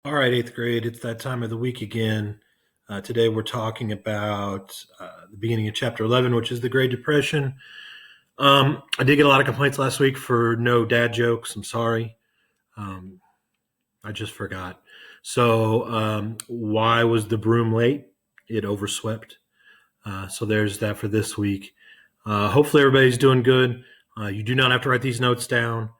All right, eighth grade, it's that time of the week again. Today we're talking about the beginning of chapter 11, which is the Great Depression. I did get a lot of complaints last week for no dad jokes. I'm sorry. Um, I just forgot. So, why was the broom late? It overswept. So, there's that for this week. Hopefully, everybody's doing good. You do not have to write these notes down.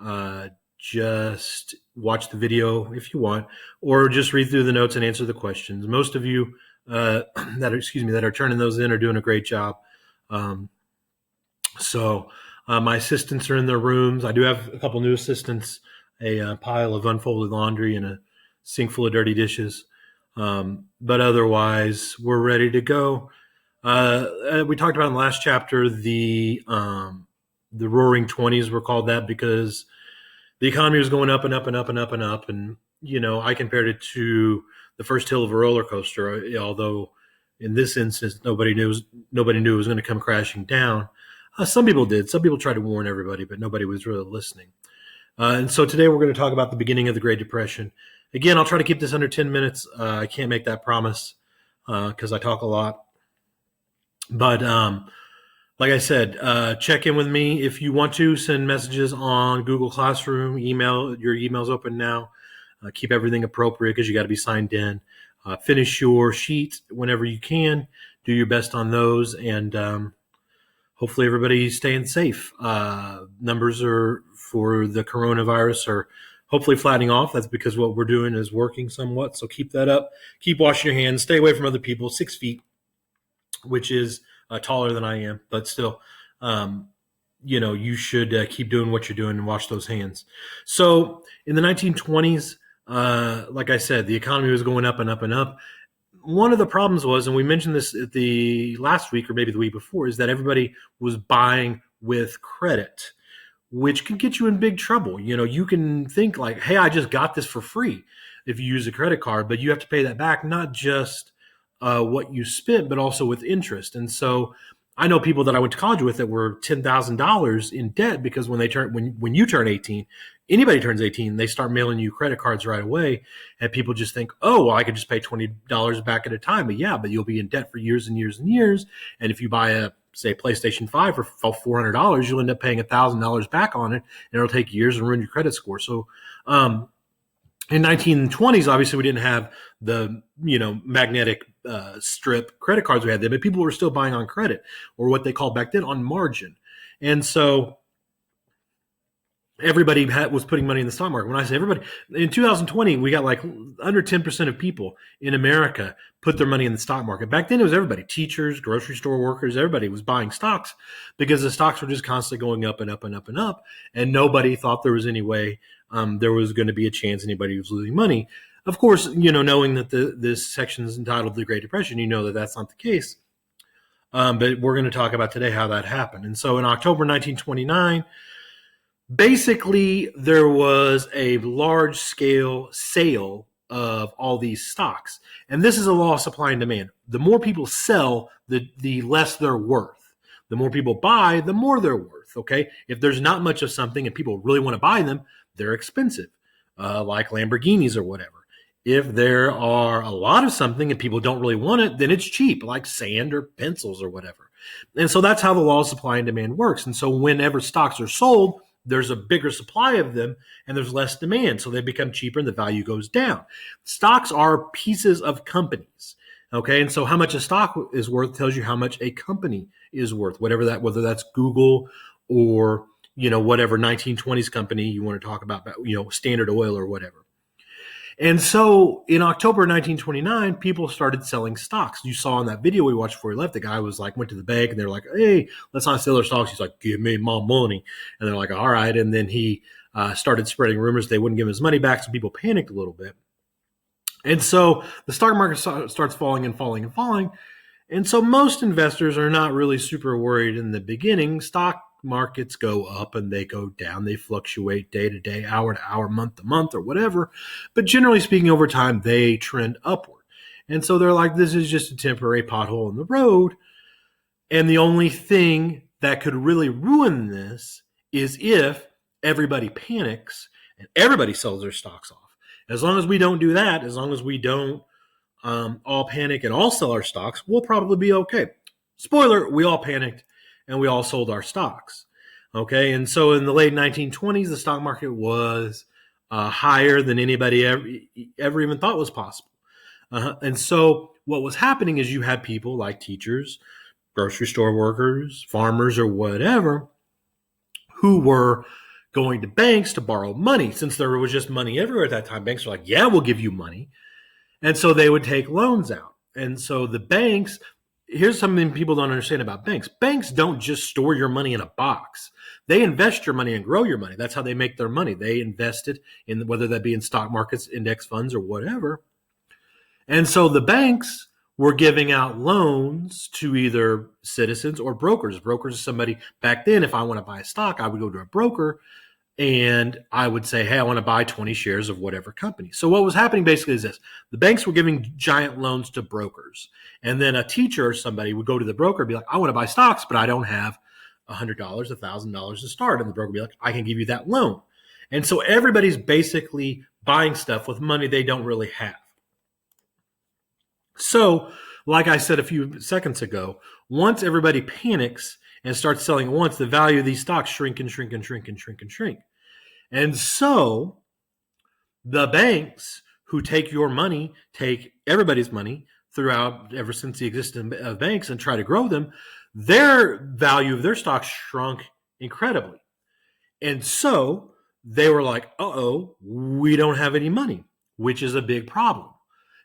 Uh, just watch the video if you want, or just read through the notes and answer the questions. Most of you that are turning those in are doing a great job. Um, so my assistants are in their rooms. I do have a couple new assistants, a pile of unfolded laundry, and a sink full of dirty dishes. But otherwise, we're ready to go. We talked about in the last chapter the Roaring Twenties were called that because the economy was going up and up and up and up and up. And, I compared it to the first hill of a roller coaster, although in this instance, nobody knew it was going to come crashing down. Some people did. Some people tried to warn everybody, but nobody was really listening. And so today we're going to talk about the beginning of the Great Depression. Again, I'll try to keep this under 10 minutes. I can't make that promise because I talk a lot. But like I said, check in with me if you want to. Send messages on Google Classroom, email. Your email's open now. Keep everything appropriate because you got to be signed in. Finish your sheet whenever you can. Do your best on those, and hopefully everybody's staying safe. Numbers are for the coronavirus are hopefully flattening off. That's because what we're doing is working somewhat. So keep that up. Keep washing your hands. Stay away from other people. 6 feet, which is taller than I am, but still, you should keep doing what you're doing and wash those hands. So in the 1920s, like I said, the economy was going up and up and up. One of the problems was, and we mentioned this at the last week or maybe the week before, is that everybody was buying with credit, which can get you in big trouble. You can think like, hey, I just got this for free if you use a credit card, but you have to pay that back, not just what you spent, but also with interest. And so I know people that I went to college with that were $10,000 in debt because when you turn 18, anybody turns 18, they start mailing you credit cards right away. And people just think, oh, well, I could just pay $20 back at a time. But you'll be in debt for years and years and years. And if you buy a PlayStation 5 for $400, you'll end up paying $1,000 back on it. And it'll take years and ruin your credit score. So, in 1920s, obviously, we didn't have the magnetic strip credit cards we had then, but people were still buying on credit, or what they called back then on margin. And so everybody was putting money in the stock market. When I say everybody, in 2020, we got like under 10% of people in America put their money in the stock market. Back then, it was everybody, teachers, grocery store workers, everybody was buying stocks because the stocks were just constantly going up and up and up and up. And nobody thought there was any way there was going to be a chance anybody was losing money. Of course, knowing that this section is entitled The Great Depression, that that's not the case. But we're going to talk about today how that happened. And so in October 1929, basically, there was a large-scale sale of all these stocks. And this is a law of supply and demand. The more people sell, the less they're worth. The more people buy, the more they're worth, okay? If there's not much of something and people really want to buy them, they're expensive, like Lamborghinis or whatever. If there are a lot of something and people don't really want it, then it's cheap, like sand or pencils or whatever. And so that's how the law of supply and demand works. And so whenever stocks are sold, there's a bigger supply of them and there's less demand. So they become cheaper and the value goes down. Stocks are pieces of companies. Okay. And so how much a stock is worth tells you how much a company is worth, whether that's Google or, whatever 1920s company you want to talk about, Standard Oil or whatever. And so in October 1929, people started selling stocks. You saw in that video we watched before he left, the guy went to the bank and they're like, hey, let's not sell our stocks. He's like, give me my money. And they're like, all right. And then he started spreading rumors they wouldn't give him his money back. So people panicked a little bit. And so the stock market starts falling and falling and falling. And so most investors are not really super worried in the beginning. Stock markets go up and they go down. They fluctuate day to day, hour to hour, month to month, or whatever. But generally speaking, over time, they trend upward. And so they're like, this is just a temporary pothole in the road. And the only thing that could really ruin this is if everybody panics and everybody sells their stocks off. As long as we don't do that, as long as we don't all panic and all sell our stocks, we'll probably be okay. Spoiler, we all panicked and we all sold our stocks. Okay, and so in the late 1920s, the stock market was higher than anybody ever even thought was possible. And so what was happening is you had people like teachers, grocery store workers, farmers, or whatever, who were going to banks to borrow money. Since there was just money everywhere at that time, banks were like, yeah, we'll give you money. And so they would take loans out. And so the banks, here's something people don't understand about banks. Banks don't just store your money in a box. They invest your money and grow your money. That's how they make their money. They invest it in, whether that be in stock markets, index funds, or whatever. And so the banks were giving out loans to either citizens or brokers. Brokers is somebody, back then, if I want to buy a stock, I would go to a broker and I would say, hey, I want to buy 20 shares of whatever company. So what was happening basically is this. The banks were giving giant loans to brokers. And then a teacher or somebody would go to the broker and be like, I want to buy stocks, but I don't have $100, $1,000 to start. And the broker would be like, I can give you that loan. And so everybody's basically buying stuff with money they don't really have. So, like I said a few seconds ago, once everybody panics and starts selling at once, the value of these stocks shrink and shrink and shrink and shrink and shrink. And so the banks who take your money, take everybody's money throughout ever since the existence of banks and try to grow them, their value of their stocks shrunk incredibly. And so they were like, uh-oh, we don't have any money, which is a big problem.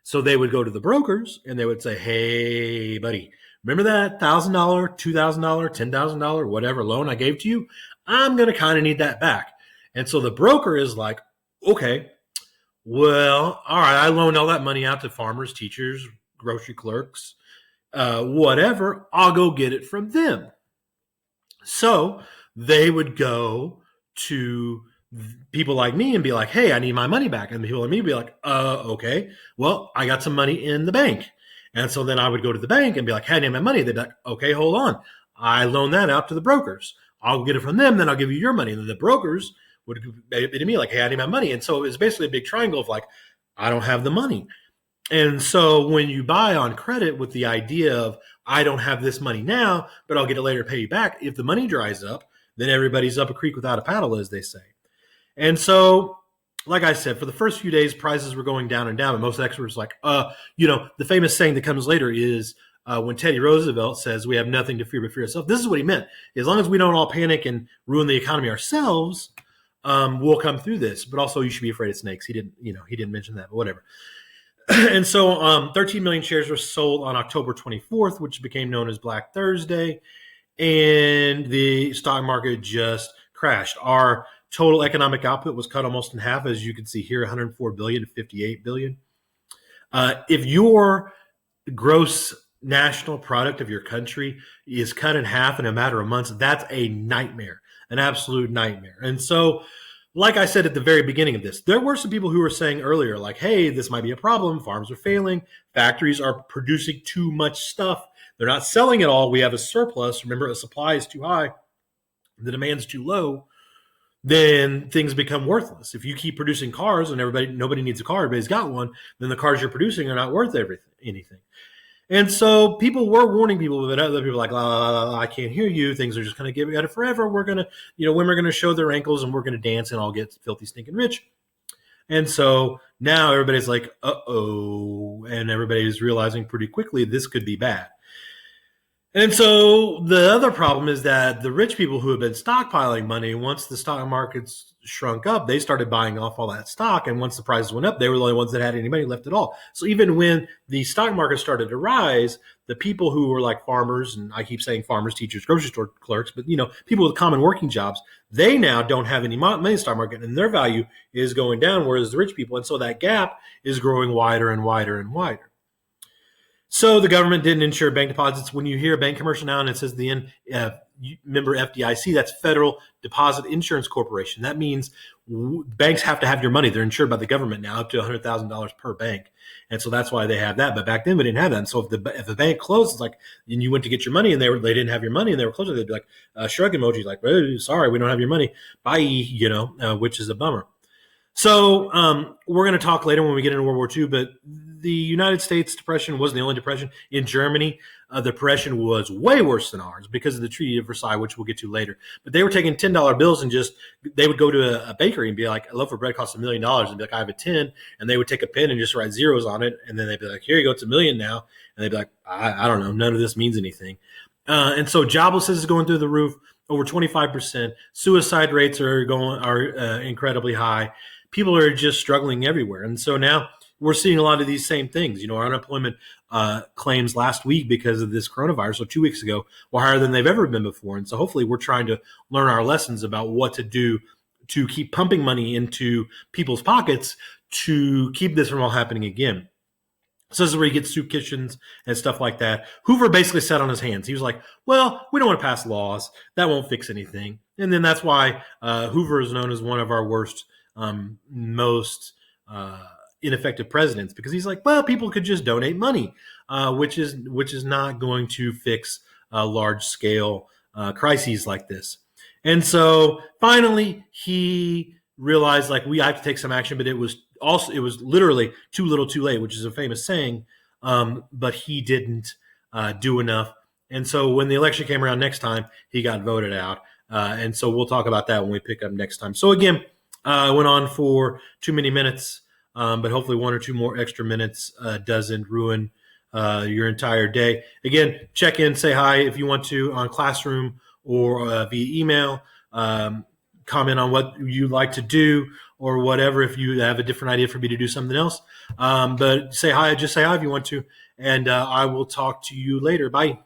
So they would go to the brokers and they would say, hey, buddy, remember that $1,000, $2,000, $10,000, whatever loan I gave to you? I'm going to kind of need that back. And so the broker is like, okay, well, all right, I loaned all that money out to farmers, teachers, grocery clerks, whatever. I'll go get it from them. So they would go to people like me and be like, hey, I need my money back. And people like me would be like, okay, well, I got some money in the bank. And so then I would go to the bank and be like, hey, I need my money. They'd be like, okay, hold on. I loan that out to the brokers. I'll get it from them. Then I'll give you your money. And then the brokers would be to me like, hey, I need my money. And so it was basically a big triangle of like, I don't have the money. And so when you buy on credit with the idea of, I don't have this money now, but I'll get it later to pay you back. If the money dries up, then everybody's up a creek without a paddle, as they say. And so, like I said, for the first few days, prices were going down and down. And most experts were like, the famous saying that comes later is when Teddy Roosevelt says, we have nothing to fear but fear itself. This is what he meant. As long as we don't all panic and ruin the economy ourselves, we'll come through this. But also, you should be afraid of snakes. He didn't mention that, but whatever. And so 13 million shares were sold on October 24th, which became known as Black Thursday. And the stock market just crashed. Our total economic output was cut almost in half, as you can see here, 104 billion to 58 billion. If your gross national product of your country is cut in half in a matter of months, that's a nightmare, an absolute nightmare. And so, like I said at the very beginning of this, there were some people who were saying earlier, like, hey, this might be a problem. Farms are failing. Factories are producing too much stuff. They're not selling it all. We have a surplus. Remember, the supply is too high. The demand's too low. Then things become worthless. If you keep producing cars and nobody needs a car, everybody's got one, then the cars you're producing are not worth anything. And so people were warning people, but other people were like, la, la, la, la, I can't hear you. Things are just going to get better forever. We're going to, women are going to show their ankles and we're going to dance and all get filthy, stinking rich. And so now everybody's like, uh-oh. And everybody's realizing pretty quickly this could be bad. And so the other problem is that the rich people who have been stockpiling money, once the stock markets shrunk up, they started buying off all that stock. And once the prices went up, they were the only ones that had any money left at all. So even when the stock market started to rise, the people who were like farmers, and I keep saying farmers, teachers, grocery store clerks, but people with common working jobs, they now don't have any money in the stock market and their value is going down, whereas the rich people. And so that gap is growing wider and wider and wider. So the government didn't insure bank deposits. When you hear a bank commercial now and it says the end, member FDIC, that's Federal Deposit Insurance Corporation. That means banks have to have your money. They're insured by the government now up to $100,000 per bank. And so that's why they have that. But back then we didn't have that. And so if the bank closed, and you went to get your money and they didn't have your money and they were closing, they'd be like, shrug emoji, like, oh, sorry, we don't have your money. Bye, which is a bummer. So we're going to talk later when we get into World War II, but the United States Depression wasn't the only depression. In Germany, the depression was way worse than ours because of the Treaty of Versailles, which we'll get to later. But they were taking $10 bills and they would go to a bakery and be like, a loaf of bread costs $1 million. And be like, I have a 10. And they would take a pen and just write zeros on it. And then they'd be like, here you go, it's $1 million now. And they'd be like, I don't know, none of this means anything. And so joblessness is going through the roof, over 25%. Suicide rates are incredibly high. People are just struggling everywhere. And so now we're seeing a lot of these same things. Our unemployment claims last week because of this coronavirus, so 2 weeks ago, were higher than they've ever been before. And so hopefully we're trying to learn our lessons about what to do to keep pumping money into people's pockets to keep this from all happening again. So this is where you get soup kitchens and stuff like that. Hoover basically sat on his hands. He was like, well, we don't want to pass laws. That won't fix anything. And then that's why Hoover is known as one of our worst, most ineffective presidents, because he's like, well, people could just donate money, which is not going to fix large scale crises like this. And so finally he realized like we have to take some action, but it was literally too little too late, which is a famous saying. But he didn't do enough. And so when the election came around next time, he got voted out. And so we'll talk about that when we pick up next time. So again, I went on for too many minutes, but hopefully 1 or 2 more extra minutes doesn't ruin your entire day. Again, check in, say hi if you want to on Classroom or via email. Comment on what you like to do or whatever if you have a different idea for me to do something else. But just say hi if you want to, and I will talk to you later. Bye.